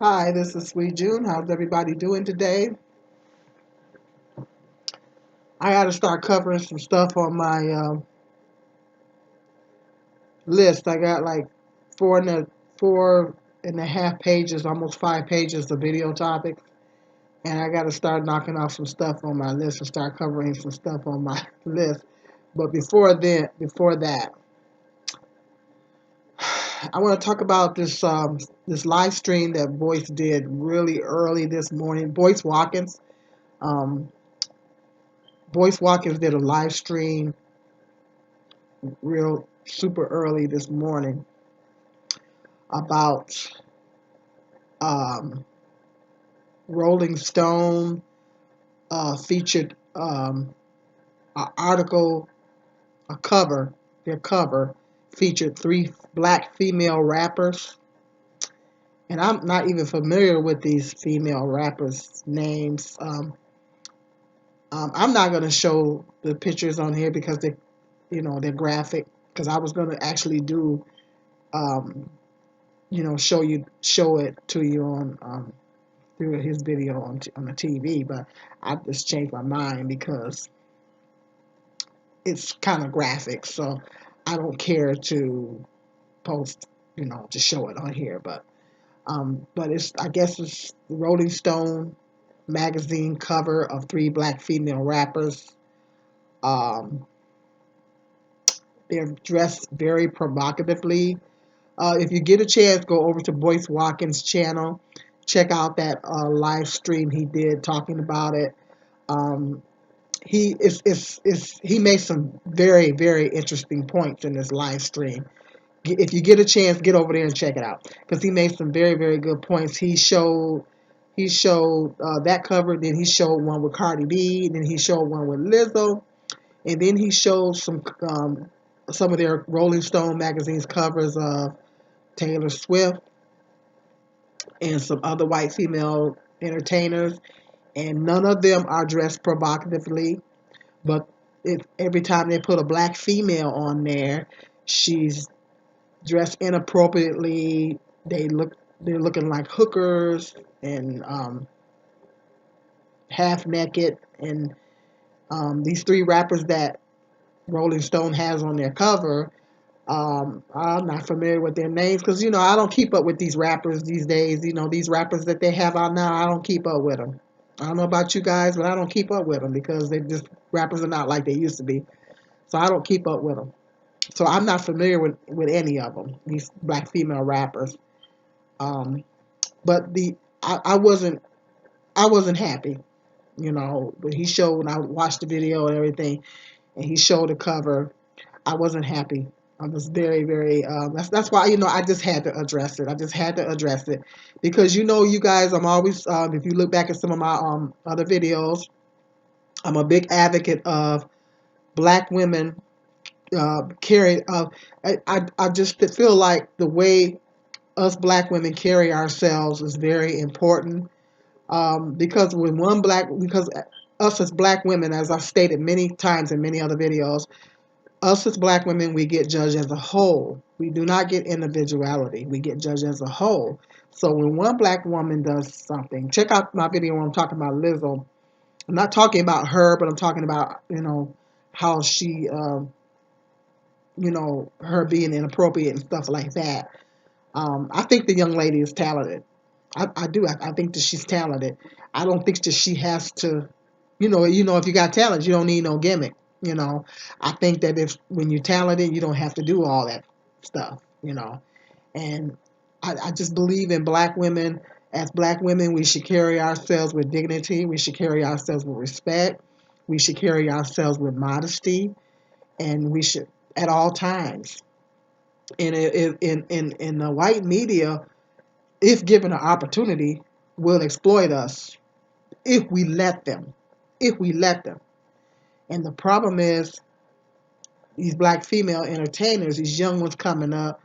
Hi, this is Sweet June. How's everybody doing today? I got to start covering some stuff on my list. I got like four and a half pages, almost 5 pages of video topics, and I got to start knocking off some stuff on my list and start covering some stuff on my list. But before that, I want to talk about this live stream that Boyce did really early this morning. Boyce Watkins. Um, Boyce Watkins did a live stream real super early this morning about um, Rolling Stone featured an article, a cover, their cover featured three black female rappers. And I'm not even familiar with these female rappers' names. I'm not going to show the pictures on here because they're graphic. Because I was going to actually do um, show it to you on through his video on the TV, but I just changed my mind because it's kind of graphic, so I don't care to post, to show it on here. But it's I guess it's the Rolling Stone magazine cover of three black female rappers. Um, they're dressed very provocatively. If you get a chance, go over to Boyce Watkins' channel. Check out that live stream he did talking about it. Um, he made some very very interesting points in this live stream. If you get a chance, get over there and check it out because he made some very very good points. He showed that cover, then he showed one with Cardi B, then he showed one with Lizzo, and then he showed some of their Rolling Stone magazine's covers of Taylor Swift and some other white female entertainers, and none of them are dressed provocatively. But every time they put a black female on there, she's dressed inappropriately. They're looking like hookers and half naked. And these three rappers that Rolling Stone has on their cover, I'm not familiar with their names because I don't keep up with these rappers these days. These rappers that they have out now, I don't keep up with them. I don't know about you guys, but I don't keep up with them because they just rappers are not like they used to be. So I don't keep up with them. So I'm not familiar with any of them. These black female rappers. Um, but I wasn't happy. But he showed when I watched the video and everything, and he showed the cover. I wasn't happy. I was very, very. That's why I just had to address it. I just had to address it because you guys. I'm always. If you look back at some of my other videos, I'm a big advocate of black women carry. I just feel like the way us black women carry ourselves is very important. Because because us as black women, as I've stated many times in many other videos, us as black women, we get judged as a whole. We do not get individuality. We get judged as a whole. So when one black woman does something, check out my video where I'm talking about Lizzo. I'm not talking about her, but I'm talking about how she her being inappropriate and stuff like that. I think the young lady is talented. I do. I think that she's talented. I don't think that she has to, if you got talent, you don't need no gimmick. You know, I think that if when you're talented, you don't have to do all that stuff. And I just believe in black women. As black women, we should carry ourselves with dignity. We should carry ourselves with respect. We should carry ourselves with modesty, and we should at all times. And in the white media, if given an opportunity, will exploit us if we let them. If we let them. And the problem is these black female entertainers, these young ones coming up,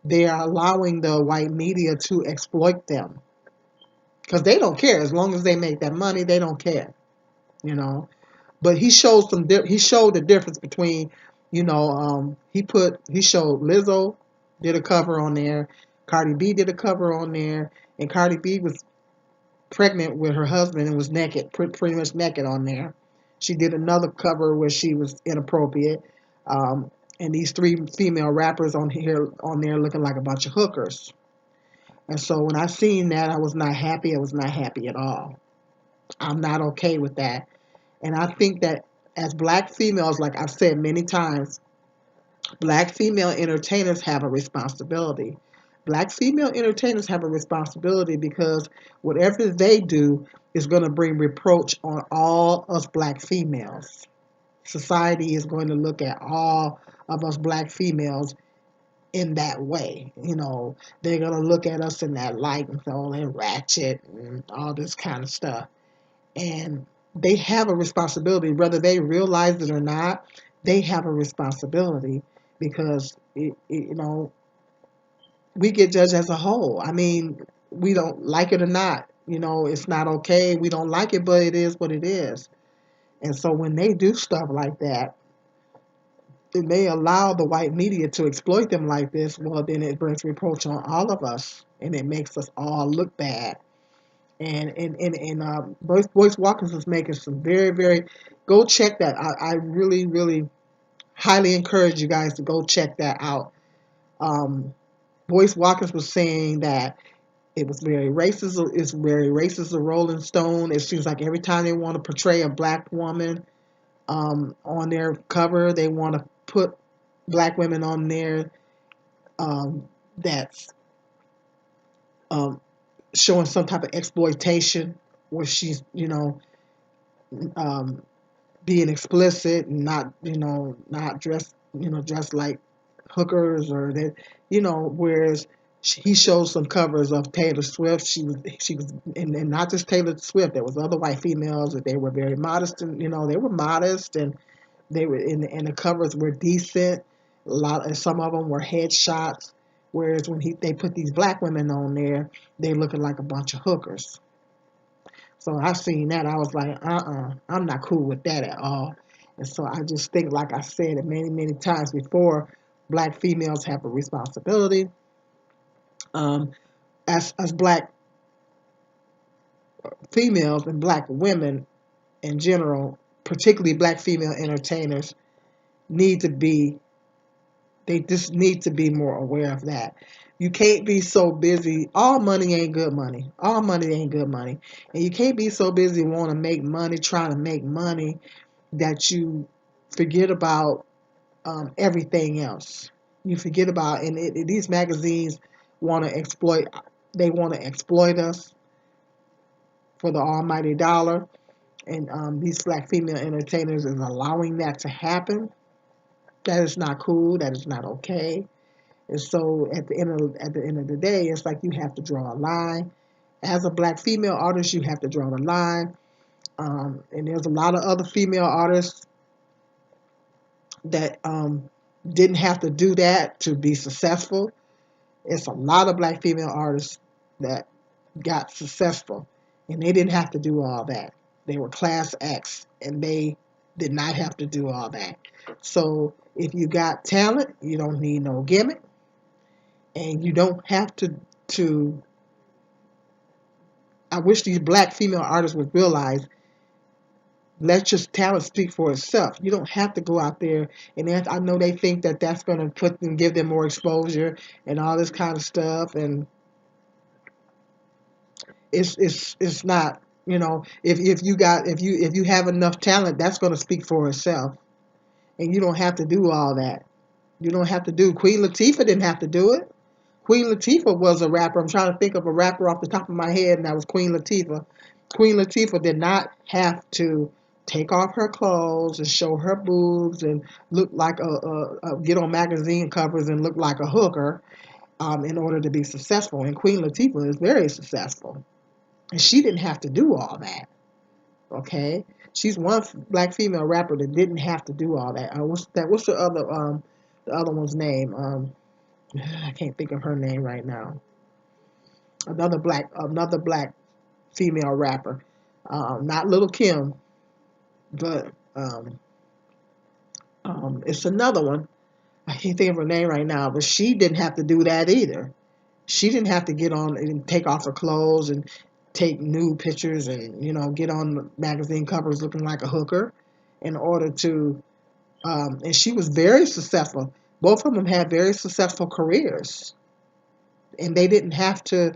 they are allowing the white media to exploit them because they don't care as long as they make that money. They don't care, you know. But he showed the difference between, he showed Lizzo did a cover on there, Cardi B did a cover on there, and Cardi B was pregnant with her husband and was naked, pretty much naked on there. She did another cover where she was inappropriate, um, and these three female rappers on there looking like a bunch of hookers. And so when I seen that, I was not happy. I was not happy at all. I'm not okay with that. And I think that as black females, like I've said many times, black female entertainers have a responsibility. Black female entertainers have a responsibility because whatever they do is going to bring reproach on all us black females. Society is going to look at all of us black females in that way. They're going to look at us in that light and say, oh, they're ratchet and all this kind of stuff. And they have a responsibility, whether they realize it or not. They have a responsibility because we get judged as a whole. I mean, we don't like it or not. It's not okay. We don't like it, but it is what it is. And so when they do stuff like that, and they allow the white media to exploit them like this, well, then it brings reproach on all of us, and it makes us all look bad. And Boyce Watkins is making some very, very. Go check that. I really, really highly encourage you guys to go check that out. Um, Boyce Watkins was saying that it was very racist. It's very racist. A Rolling Stone. It seems like every time they want to portray a black woman on their cover, they want to put black women on there that's um, showing some type of exploitation, where she's um, being explicit and not dressed like hookers or that whereas he shows some covers of Taylor Swift. She was and not just Taylor Swift. There was other white females that they were very modest, and they were modest, and they were and the covers were decent. A lot, and some of them were headshots. Whereas when they put these black women on there, they looking like a bunch of hookers. So I seen that. I was like, I'm not cool with that at all. And so I just think, like I said it many, many times before, black females have a responsibility. Um, as black females and black women in general, particularly black female entertainers, need to be they just need to be more aware of that. You can't be so busy. All money ain't good money. All money ain't good money. And you can't be so busy wanting to make money, trying to make money, that you forget about everything else. You forget about, and these magazines want to exploit. They want to exploit us for the almighty dollar, and these black female entertainers is allowing that to happen. That is not cool. That is not okay. And so at the end of the day, it's like you have to draw a line. As a black female artist, you have to draw the line. And there's a lot of other female artists that didn't have to do that to be successful. It's a lot of black female artists that got successful, and they didn't have to do all that. They were class acts, and they did not have to do all that. So if you got talent, you don't need no gimmick, and you don't have to. I wish these black female artists would realize, let your talent speak for itself. You don't have to go out there, and I know they think that that's going to give them more exposure and all this kind of stuff, and it's not. If you have enough talent, that's going to speak for itself, and you don't have to do all that. You don't have to do. Queen Latifah didn't have to do it. Queen Latifah was a rapper. I'm trying to think of a rapper off the top of my head, and that was Queen Latifah. Queen Latifah did not have to take off her clothes and show her boobs and look like get on magazine covers and look like a hooker in order to be successful. And Queen Latifah is very successful, and she didn't have to do all that. Okay, she's one black female rapper that didn't have to do all that. What's the other one's name? I can't think of her name right now. Another black female rapper, not Little Kim, but it's another one. I can't think of her name right now, but she didn't have to do that either. She didn't have to get on and take off her clothes and take nude pictures and get on magazine covers looking like a hooker in order to. And she was very successful. Both of them had very successful careers, and they didn't have to.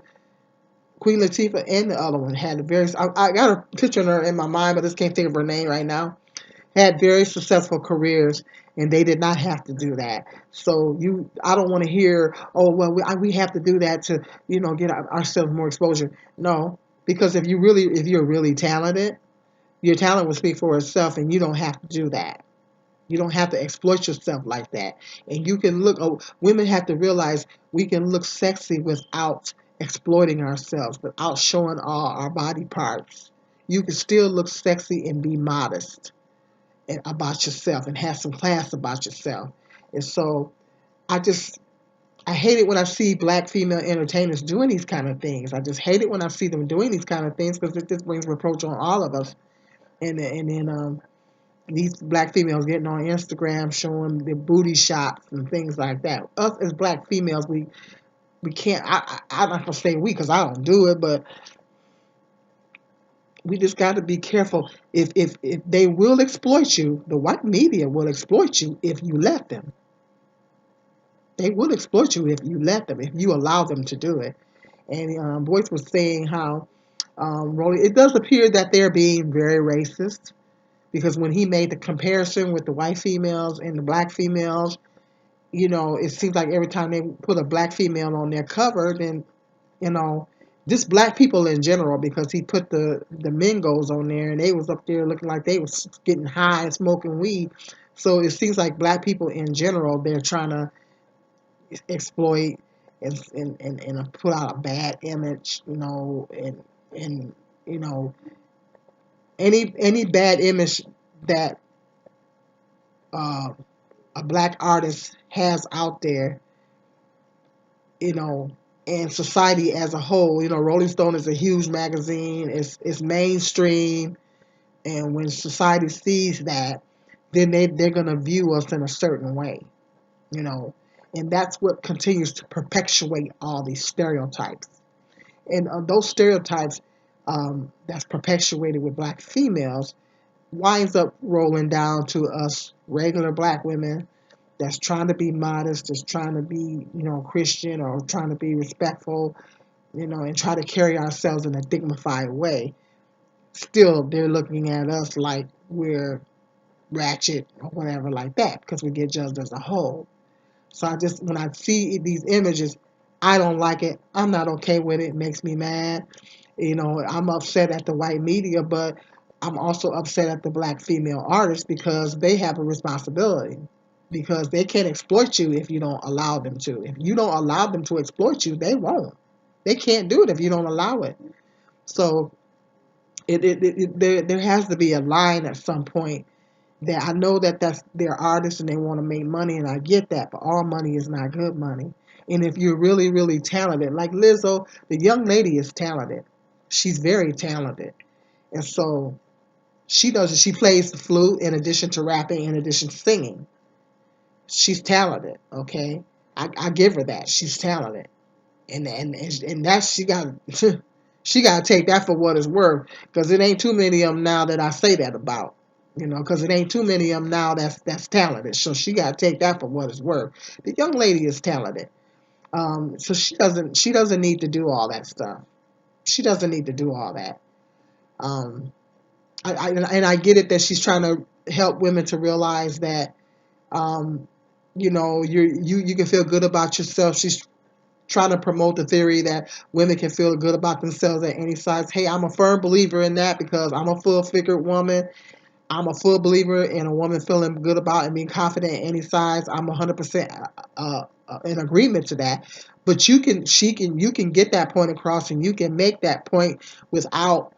Queen Latifah and the other one had a very. I got a picture of her in my mind, but I just can't think of her name right now. Had very successful careers, and they did not have to do that. So I don't want to hear, oh well, we have to do that to get ourselves more exposure. No, because if you're really talented, your talent will speak for itself, and you don't have to do that. You don't have to exploit yourself like that. And you can look, women have to realize we can look sexy without exploiting ourselves, without showing all our body parts. You can still look sexy and be modest and about yourself and have some class about yourself. And so I just, I hate it when I see black female entertainers doing these kind of things. I just hate it when I see them doing these kind of things because it just brings reproach on all of us. And then these black females getting on Instagram showing their booty shots and things like that. Us as black females, we can't. I'm not gonna say we because I don't do it, but we just got to be careful. If they will exploit you, the white media will exploit you if you let them. They will exploit you if you let them, if you allow them to do it. And Boyce was saying how it does appear that they're being very racist because when he made the comparison with the white females and the black females, it seems like every time they put a black female on their cover, then, you know, just black people in general, because he put the Mingos on there and they was up there looking like they was getting high and smoking weed. So it seems like black people in general, they're trying to exploit and put out a bad image, and you know any bad image that uh, a black artist has out there, you know, and society as a whole. Rolling Stone is a huge magazine. It's mainstream, and when society sees that, then they're gonna view us in a certain way, you know, and that's what continues to perpetuate all these stereotypes. And those stereotypes that's perpetuated with black females winds up rolling down to us regular black women that's trying to be modest, that's trying to be, Christian or trying to be respectful, and try to carry ourselves in a dignified way. Still, they're looking at us like we're ratchet or whatever like that because we get judged as a whole. So when I see these images, I don't like it. I'm not okay with it. It makes me mad. I'm upset at the white media, but I'm also upset at the black female artists because they have a responsibility. Because they can't exploit you if you don't allow them to. If you don't allow them to exploit you, they won't. They can't do it if you don't allow it. So there has to be a line at some point that I know that that's their artists and they want to make money, and I get that, but all money is not good money. And if you're really, really talented, like Lizzo, the young lady is talented. She's very talented. And so she plays the flute in addition to rapping, in addition to singing. She's talented, okay? I give her that. She's talented. And that she got she got to take that for what it's worth, because it ain't too many of them now that I say that about, because it ain't too many of them now that's talented. So she got to take that for what it's worth. The young lady is talented, so she doesn't need to do all that stuff. She doesn't need to do all that. Um, and I get it that she's trying to help women to realize that, um, you can feel good about yourself. She's trying to promote the theory that women can feel good about themselves at any size. Hey, I'm a firm believer in that because I'm a full-figured woman. I'm a full believer in a woman feeling good about and being confident at any size. I'm 100% in agreement to that. But you can get that point across, and you can make that point without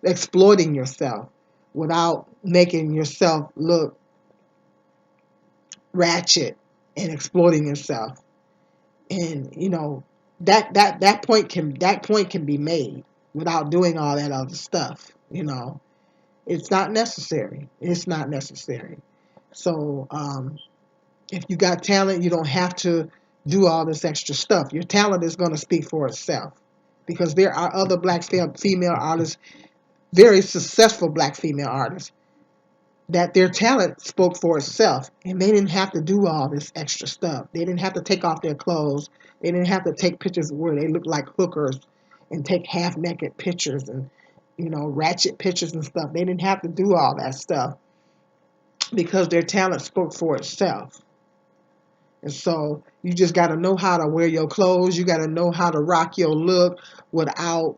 exploiting yourself, without making yourself look ratchet and exploiting yourself. And that point can be made without doing all that other stuff. It's not necessary. It's not necessary. So if you got talent, you don't have to do all this extra stuff. Your talent is going to speak for itself, because there are other black female artists, very successful black female artists, that their talent spoke for itself, and they didn't have to do all this extra stuff. They didn't have to take off their clothes. They didn't have to take pictures where they look like hookers and take half naked pictures and, ratchet pictures and stuff. They didn't have to do all that stuff because their talent spoke for itself. And so you just got to know how to wear your clothes. You got to know how to rock your look without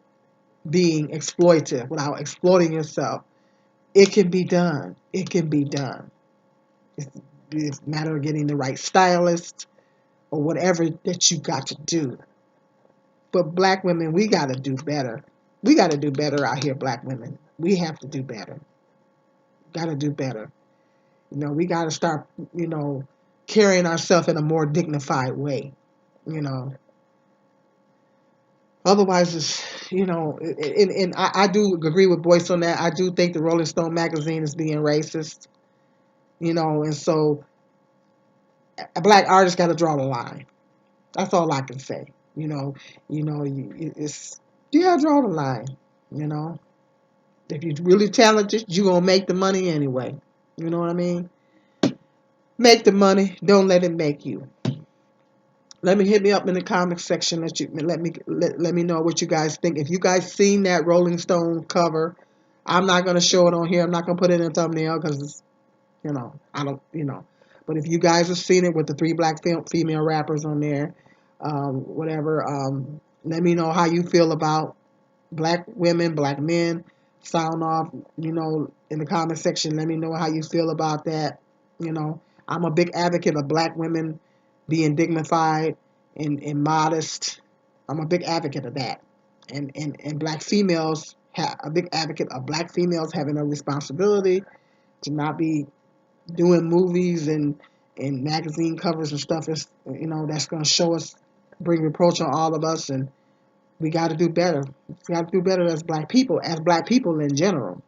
being exploitive, without exploiting yourself. It can be done. It can be done. It's a matter of getting the right stylist or whatever that you got to do. But black women, we got to do better. We got to do better out here, black women. We have to do better. Got to do better. We got to start, carrying ourselves in a more dignified way. You know, Otherwise, and I do agree with Boyce on that. I do think the Rolling Stone magazine is being racist, and so a black artist got to draw the line. That's all I can say. It's you got to draw the line. You know, if you're really talented, you're gonna make the money anyway. You know what I mean? Make the money. Don't let it make you. Hit me up in the comments section. Let me know what you guys think. If you guys seen that Rolling Stone cover, I'm not gonna show it on here. I'm not gonna put it in a thumbnail because I don't But if you guys have seen it with the three black female rappers on there, whatever, let me know how you feel about black women, black men. Sound off, in the comment section. Let me know how you feel about that. I'm a big advocate of black women being dignified and modest. I'm a big advocate of that. And black females, a big advocate of black females having a responsibility to not be doing movies and magazine covers and stuff that's going to bring reproach on all of us, and we got to do better. We got to do better as black people in general.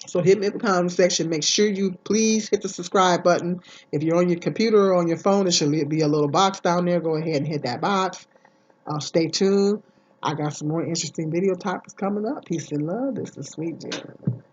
So hit me in the comment section. Make sure you please hit the subscribe button. If you're on your computer or on your phone, there should be a little box down there. Go ahead and hit that box. Stay tuned. I got some more interesting video topics coming up. Peace and love. This is Sweet Jen.